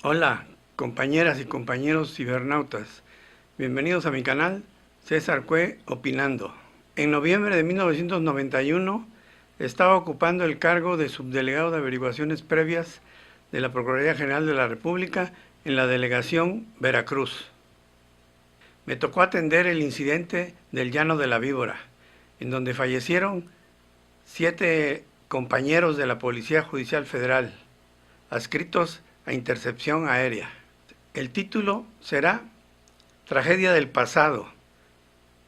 Hola, compañeras y compañeros cibernautas. Bienvenidos a mi canal César Cue Opinando. En noviembre de 1991 estaba ocupando el cargo de subdelegado de averiguaciones previas de la Procuraduría General de la República en la delegación Veracruz. Me tocó atender el incidente del Llano de la Víbora, en donde fallecieron 7 compañeros de la Policía Judicial Federal, adscritos a intercepción aérea. El título será Tragedia del pasado,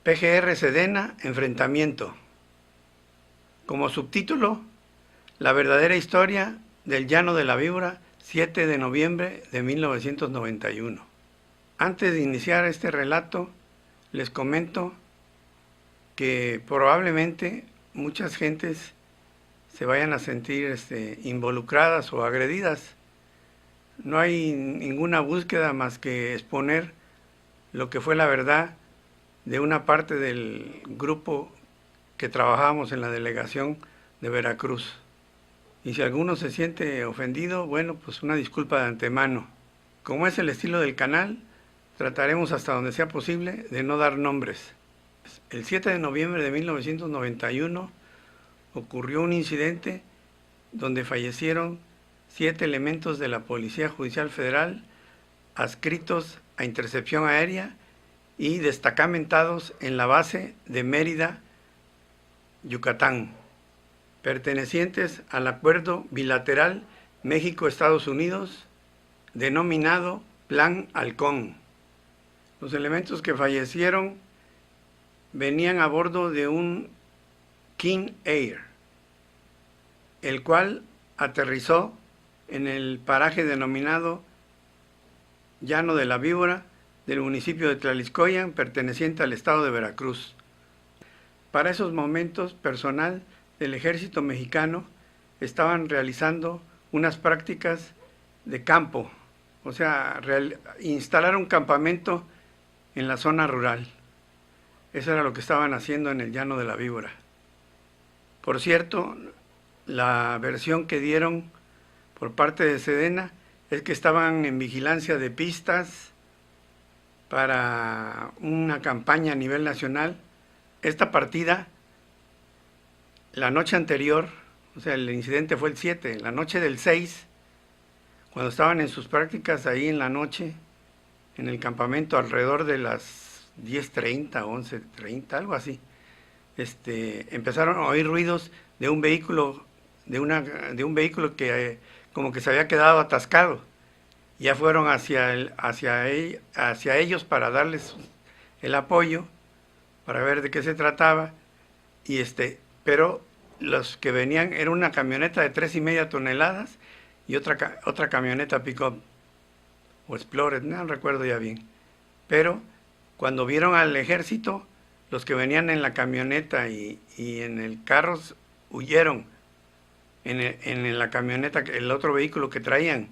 PGR Sedena, enfrentamiento. Como subtítulo, la verdadera historia del Llano de la Víbora, 7 de noviembre de 1991. Antes de iniciar este relato, les comento que probablemente muchas gentes se vayan a sentir involucradas o agredidas. No hay ninguna búsqueda más que exponer lo que fue la verdad de una parte del grupo que trabajábamos en la delegación de Veracruz. Y si alguno se siente ofendido, bueno, pues una disculpa de antemano. Como es el estilo del canal, trataremos hasta donde sea posible de no dar nombres. El 7 de noviembre de 1991 ocurrió un incidente donde fallecieron 7 elementos de la Policía Judicial Federal adscritos a intercepción aérea y destacamentados en la base de Mérida, Yucatán, pertenecientes al acuerdo bilateral México-Estados Unidos denominado Plan Halcón. Los elementos que fallecieron venían a bordo de un King Air, el cual aterrizó en el paraje denominado Llano de la Víbora del municipio de Tlaliscoyan, perteneciente al estado de Veracruz. Para esos momentos, personal del ejército mexicano estaban realizando unas prácticas de campo, o sea, instalar un campamento en la zona rural. Eso era lo que estaban haciendo en el Llano de la Víbora. Por cierto, la versión que dieron por parte de Sedena es que estaban en vigilancia de pistas para una campaña a nivel nacional. Esta partida, la noche anterior, o sea, el incidente fue el 7, la noche del 6, cuando estaban en sus prácticas ahí en la noche, en el campamento alrededor de las 10:30, 11:30, algo así, empezaron a oír ruidos de un vehículo, de un vehículo que como que se había quedado atascado. Ya fueron hacia ellos para darles el apoyo, para ver de qué se trataba, pero los que venían era una camioneta de 3,5 toneladas y otra camioneta pick-up o Explorer, no recuerdo ya bien. Pero cuando vieron al ejército, los que venían en la camioneta y en el carro huyeron. En la camioneta, el otro vehículo que traían,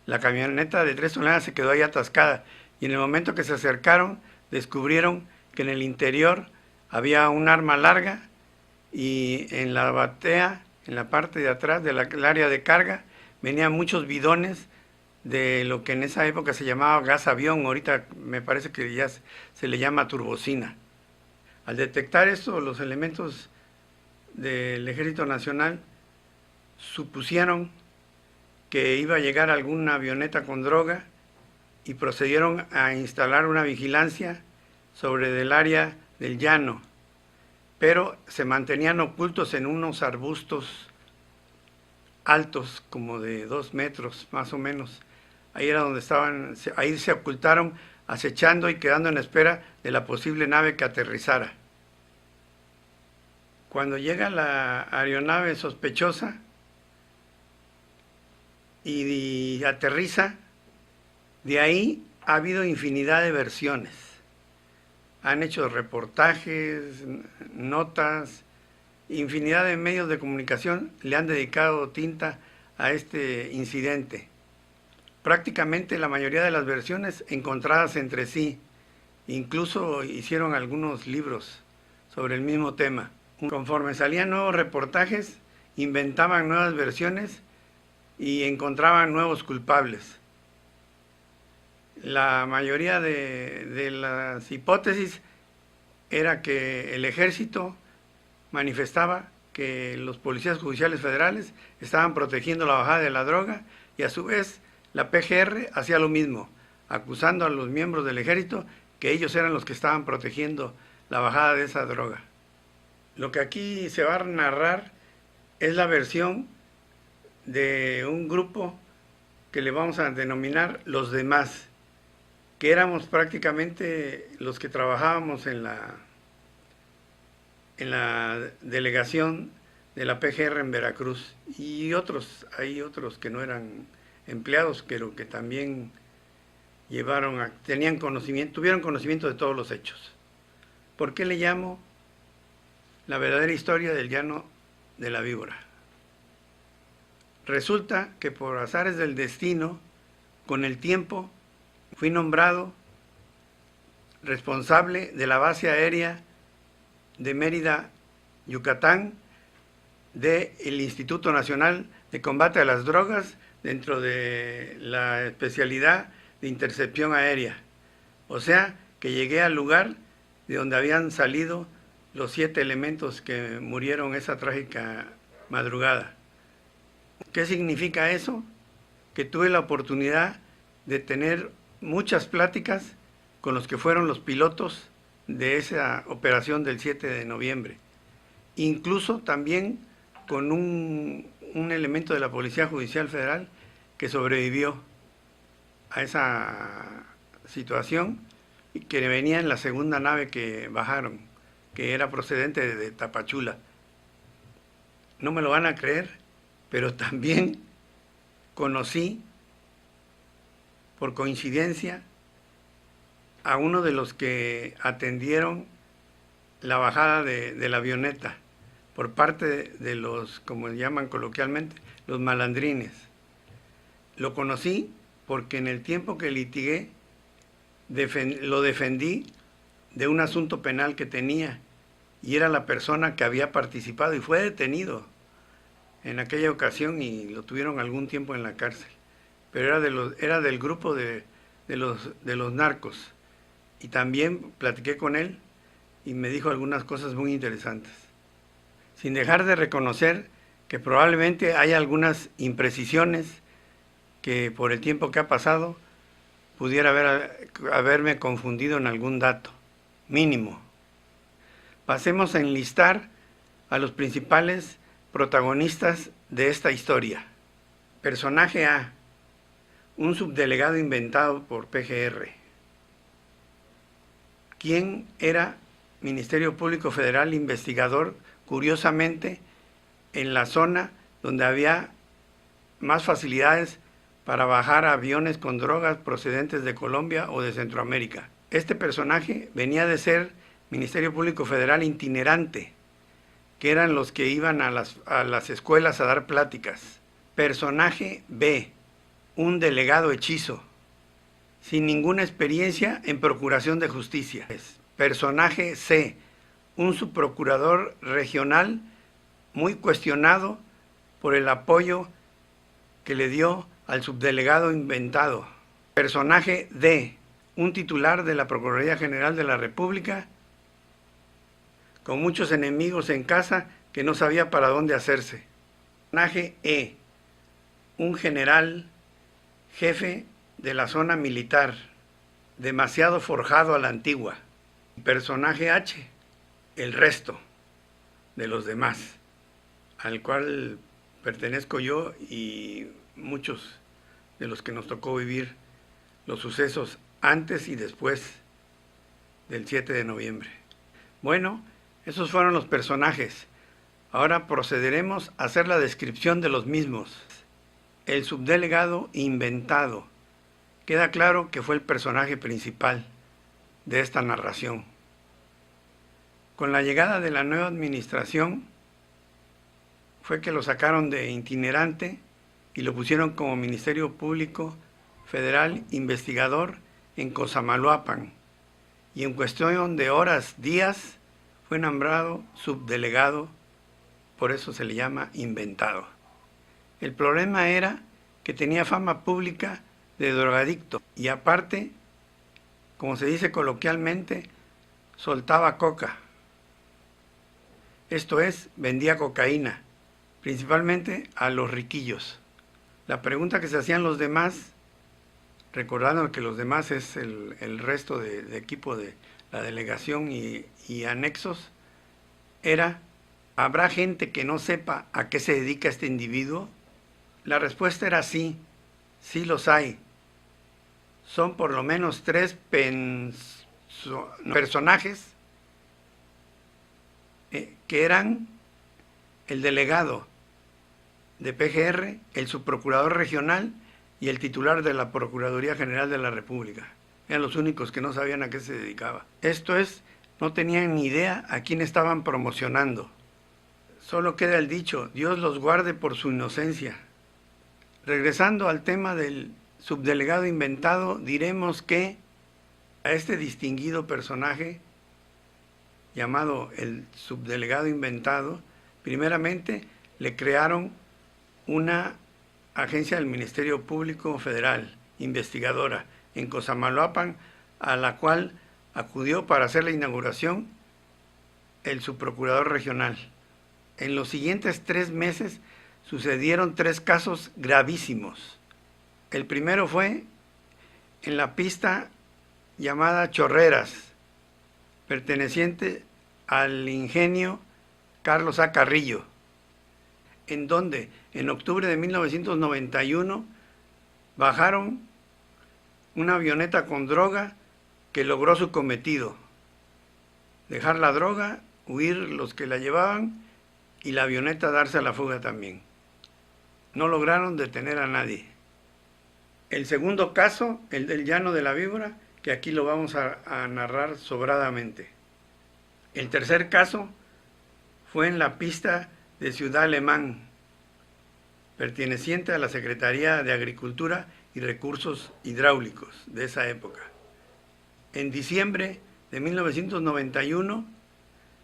la camioneta de 3 toneladas se quedó ahí atascada, y en el momento que se acercaron descubrieron que en el interior había un arma larga, y en la batea, en la parte de atrás del área de carga, venían muchos bidones de lo que en esa época se llamaba gas avión. Ahorita me parece que ya se le llama turbocina. Al detectar esto, los elementos del Ejército Nacional supusieron que iba a llegar alguna avioneta con droga y procedieron a instalar una vigilancia sobre el área del llano, pero se mantenían ocultos en unos arbustos altos, como de 2 metros más o menos. Ahí era donde estaban, ahí se ocultaron, acechando y quedando en espera de la posible nave que aterrizara. Cuando llega la aeronave sospechosa y aterriza, de ahí ha habido infinidad de versiones. Han hecho reportajes, notas, infinidad de medios de comunicación le han dedicado tinta a este incidente. Prácticamente la mayoría de las versiones encontradas entre sí, incluso hicieron algunos libros sobre el mismo tema. Conforme salían nuevos reportajes, inventaban nuevas versiones y encontraban nuevos culpables. La mayoría de las hipótesis era que el ejército manifestaba que los policías judiciales federales estaban protegiendo la bajada de la droga y a su vez la PGR hacía lo mismo, acusando a los miembros del ejército que ellos eran los que estaban protegiendo la bajada de esa droga. Lo que aquí se va a narrar es la versión de un grupo que le vamos a denominar los demás, que éramos prácticamente los que trabajábamos en la delegación de la PGR en Veracruz, y hay otros que no eran empleados, pero que también tuvieron conocimiento de todos los hechos. ¿Por qué le llamo la verdadera historia del llano de la víbora? Resulta que por azares del destino, con el tiempo, fui nombrado responsable de la base aérea de Mérida, Yucatán, del Instituto Nacional de Combate a las Drogas, dentro de la especialidad de intercepción aérea. O sea, que llegué al lugar de donde habían salido los 7 elementos que murieron esa trágica madrugada. ¿Qué significa eso? Que tuve la oportunidad de tener muchas pláticas con los que fueron los pilotos de esa operación del 7 de noviembre. Incluso también con un elemento de la Policía Judicial Federal que sobrevivió a esa situación y que venía en la segunda nave que bajaron, que era procedente de Tapachula. No me lo van a creer, pero también conocí, por coincidencia, a uno de los que atendieron la bajada de la avioneta por parte de los, como llaman coloquialmente, los malandrines. Lo conocí porque en el tiempo que litigué lo defendí de un asunto penal que tenía, y era la persona que había participado y fue detenido en aquella ocasión y lo tuvieron algún tiempo en la cárcel, pero era del grupo de los narcos, y también platiqué con él y me dijo algunas cosas muy interesantes, sin dejar de reconocer que probablemente hay algunas imprecisiones que por el tiempo que ha pasado pudiera haberme confundido en algún dato mínimo. Pasemos a enlistar a los principales protagonistas de esta historia. Personaje A, un subdelegado inventado por PGR. ¿Quién era Ministerio Público Federal investigador, curiosamente, en la zona donde había más facilidades para bajar aviones con drogas procedentes de Colombia o de Centroamérica? Este personaje venía de ser Ministerio Público Federal itinerante, que eran los que iban a las escuelas a dar pláticas. Personaje B, un delegado hechizo, sin ninguna experiencia en procuración de justicia. Personaje C, un subprocurador regional muy cuestionado por el apoyo que le dio al subdelegado inventado. Personaje D, un titular de la Procuraduría General de la República con muchos enemigos en casa que no sabía para dónde hacerse. Personaje E, un general jefe de la zona militar, demasiado forjado a la antigua. Personaje H, el resto de los demás, al cual pertenezco yo y muchos de los que nos tocó vivir los sucesos antes y después del 7 de noviembre. Bueno, esos fueron los personajes. Ahora procederemos a hacer la descripción de los mismos. El subdelegado inventado. Queda claro que fue el personaje principal de esta narración. Con la llegada de la nueva administración fue que lo sacaron de itinerante y lo pusieron como Ministerio Público Federal investigador en Cosamaloapan, y en cuestión de horas, días, fue nombrado subdelegado, por eso se le llama inventado. El problema era que tenía fama pública de drogadicto y aparte, como se dice coloquialmente, soltaba coca. Esto es, vendía cocaína, principalmente a los riquillos. La pregunta que se hacían los demás, recordando que los demás es el resto de equipo de la delegación y anexos, era: ¿habrá gente que no sepa a qué se dedica este individuo? La respuesta era sí, sí los hay. Son por lo menos 3 personajes que eran el delegado de PGR, el subprocurador regional y el titular de la Procuraduría General de la República. Eran los únicos que no sabían a qué se dedicaba. Esto es, no tenían ni idea a quién estaban promocionando. Solo queda el dicho: Dios los guarde por su inocencia. Regresando al tema del subdelegado inventado, diremos que a este distinguido personaje llamado el subdelegado inventado, primeramente le crearon una agencia del Ministerio Público Federal, investigadora, en Cosamaloapan, a la cual acudió para hacer la inauguración el subprocurador regional. En los siguientes 3 meses sucedieron 3 casos gravísimos. El primero fue en la pista llamada Chorreras, perteneciente al ingenio Carlos A. Carrillo, en donde en octubre de 1991 bajaron una avioneta con droga que logró su cometido: dejar la droga, huir los que la llevaban y la avioneta darse a la fuga también. No lograron detener a nadie. El segundo caso, el del Llano de la Víbora, que aquí lo vamos a narrar sobradamente. El tercer caso fue en la pista de Ciudad Alemán, perteneciente a la Secretaría de Agricultura y Recursos Hidráulicos de esa época. En diciembre de 1991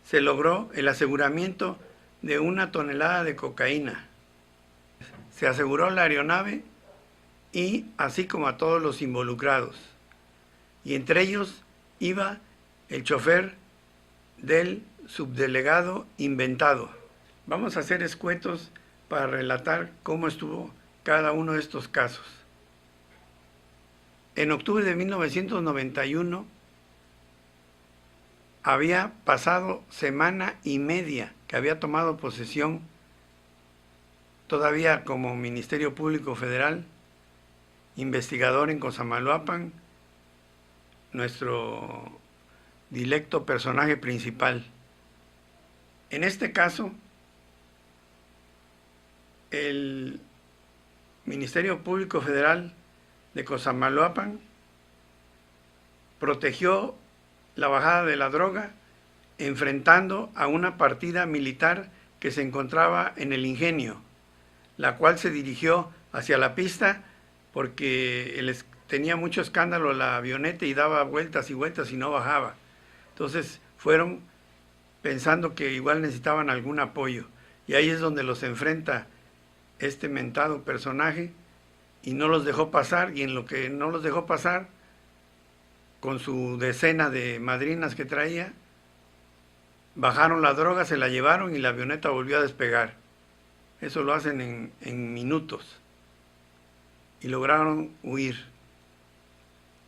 se logró el aseguramiento de 1 tonelada de cocaína. Se aseguró la aeronave y así como a todos los involucrados. Y entre ellos iba el chofer del subdelegado inventado. Vamos a hacer escuetos para relatar cómo estuvo cada uno de estos casos. En octubre de 1991 había pasado semana y media que había tomado posesión, todavía como Ministerio Público Federal, investigador en Cosamaloapan, nuestro dilecto personaje principal. En este caso, el Ministerio Público Federal de Cosamaloapan protegió la bajada de la droga enfrentando a una partida militar que se encontraba en el ingenio, la cual se dirigió hacia la pista porque tenía mucho escándalo la avioneta y daba vueltas y vueltas y no bajaba. Entonces fueron pensando que igual necesitaban algún apoyo. Y ahí es donde los enfrenta este mentado personaje y no los dejó pasar. Y en lo que no los dejó pasar, con su decena de madrinas que traía, bajaron la droga, se la llevaron y la avioneta volvió a despegar. Eso lo hacen en minutos. Y lograron huir,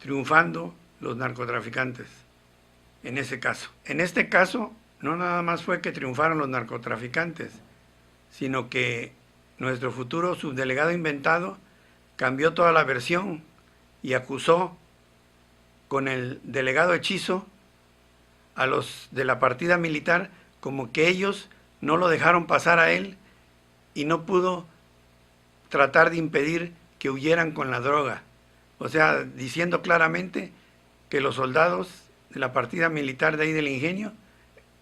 triunfando los narcotraficantes en ese caso. En este caso, no nada más fue que triunfaron los narcotraficantes, sino que nuestro futuro subdelegado inventado cambió toda la versión y acusó con el delegado Hechizo a los de la partida militar como que ellos no lo dejaron pasar a él y no pudo tratar de impedir que huyeran con la droga. O sea, diciendo claramente que los soldados de la partida militar de ahí del ingenio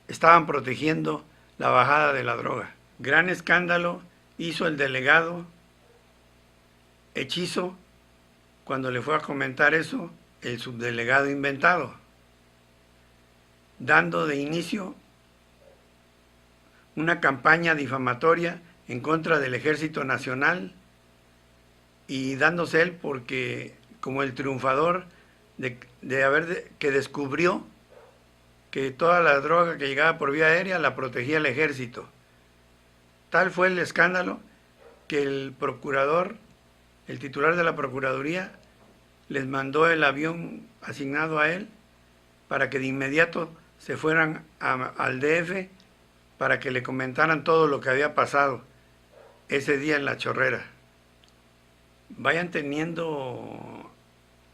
estaban protegiendo la bajada de la droga. Gran escándalo hizo el delegado Hechizo cuando le fue a comentar eso el subdelegado inventado, dando de inicio una campaña difamatoria en contra del Ejército Nacional y dándose él porque como el triunfador que descubrió que toda la droga que llegaba por vía aérea la protegía el ejército. Tal fue el escándalo que el procurador, el titular de la Procuraduría, les mandó el avión asignado a él para que de inmediato se fueran al DF para que le comentaran todo lo que había pasado ese día en La Chorrera. Vayan teniendo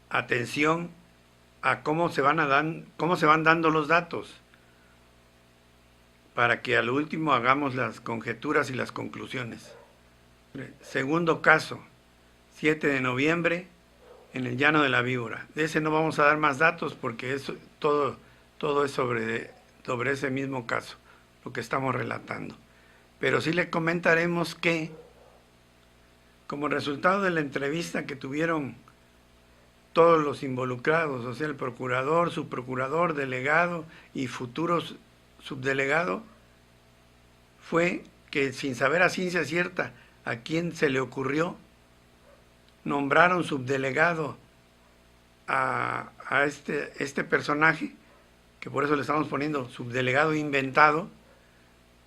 atención a cómo se van dando los datos, para que al último hagamos las conjeturas y las conclusiones. Segundo caso, 7 de noviembre, en el Llano de la Víbora. De ese no vamos a dar más datos porque todo es sobre ese mismo caso, lo que estamos relatando. Pero sí le comentaremos que, como resultado de la entrevista que tuvieron todos los involucrados, o sea, el procurador, subprocurador, delegado y futuros subdelegado, fue que sin saber a ciencia cierta a quién se le ocurrió, nombraron subdelegado a este personaje, que por eso le estamos poniendo subdelegado inventado,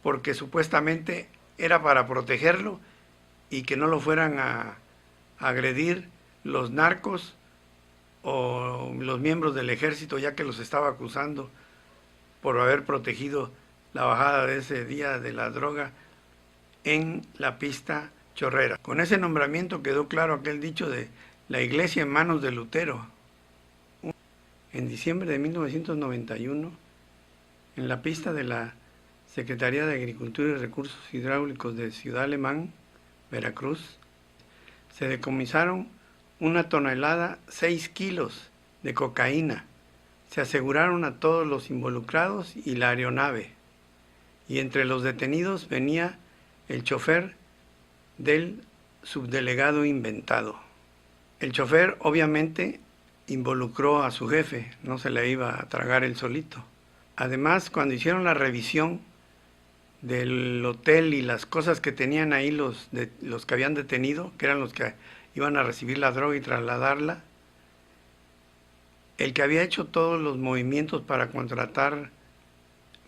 porque supuestamente era para protegerlo y que no lo fueran a agredir los narcos o los miembros del ejército, ya que los estaba acusando por haber protegido la bajada de ese día de la droga en la pista Chorrera. Con ese nombramiento quedó claro aquel dicho de la iglesia en manos de Lutero. En diciembre de 1991, en la pista de la Secretaría de Agricultura y Recursos Hidráulicos de Ciudad Alemán, Veracruz, se decomisaron 1 tonelada, 6 kilos de cocaína. Se aseguraron a todos los involucrados y la aeronave. Y entre los detenidos venía el chofer del subdelegado inventado. El chofer obviamente involucró a su jefe, no se le iba a tragar él solito. Además, cuando hicieron la revisión del hotel y las cosas que tenían ahí los que habían detenido, que eran los que iban a recibir la droga y trasladarla, el que había hecho todos los movimientos para contratar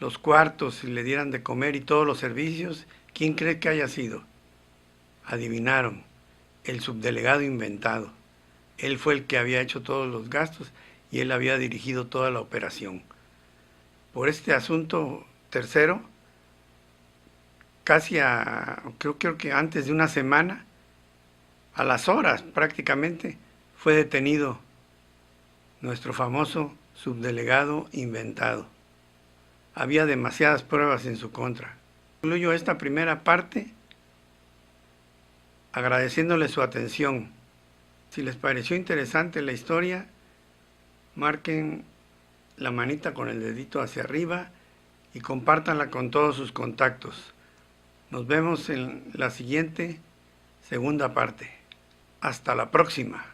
los cuartos y le dieran de comer y todos los servicios, ¿quién cree que haya sido? Adivinaron, el subdelegado inventado. Él fue el que había hecho todos los gastos y él había dirigido toda la operación. Por este asunto tercero, creo que antes de una semana, a las horas prácticamente, fue detenido nuestro famoso subdelegado inventado. Había demasiadas pruebas en su contra. Concluyo esta primera parte agradeciéndole su atención. Si les pareció interesante la historia, marquen la manita con el dedito hacia arriba y compártanla con todos sus contactos. Nos vemos en la siguiente segunda parte. Hasta la próxima.